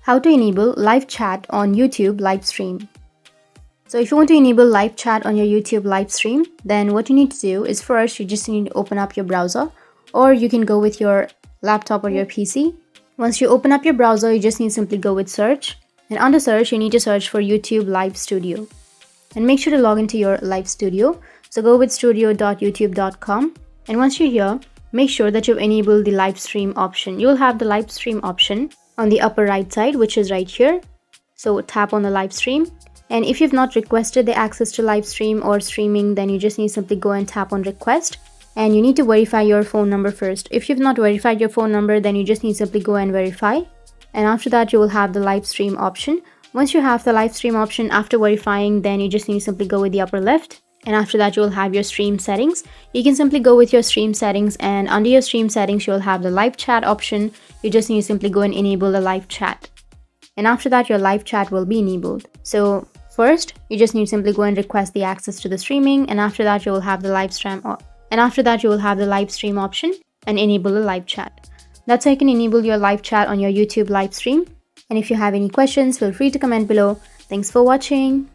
How to enable live chat on YouTube live stream. So if you want to enable live chat on your YouTube live stream, then what you need to do is first you just need to open up your browser, or you can go with your laptop or your PC. Once you open up your browser, you just need to simply go with search, and under search you need to search for YouTube Live Studio, and make sure to log into your live studio. So go with studio.youtube.com, and once you're here, make sure that you've enabled the live stream option. You'll have the live stream option on the upper right side, which is right here. So tap on the live stream, and if you've not requested the access to live stream or streaming, then you just need to simply go and tap on request, and you need to verify your phone number first. If you've not verified your phone number, then you just need to simply go and verify, and after that you will have the live stream option. Once you have the live stream option after verifying, then you just need to simply go with the upper left, and after that you will have your stream settings. You can simply go with your stream settings, and under your stream settings you'll have the live chat option. You just need to simply go and enable the live chat, and after that your live chat will be enabled. So first you just need to simply go and request the access to the streaming, and after that you will have the live stream option and enable the live chat. That's how you can enable your live chat on your YouTube live stream. And if you have any questions, feel free to comment below. Thanks for watching.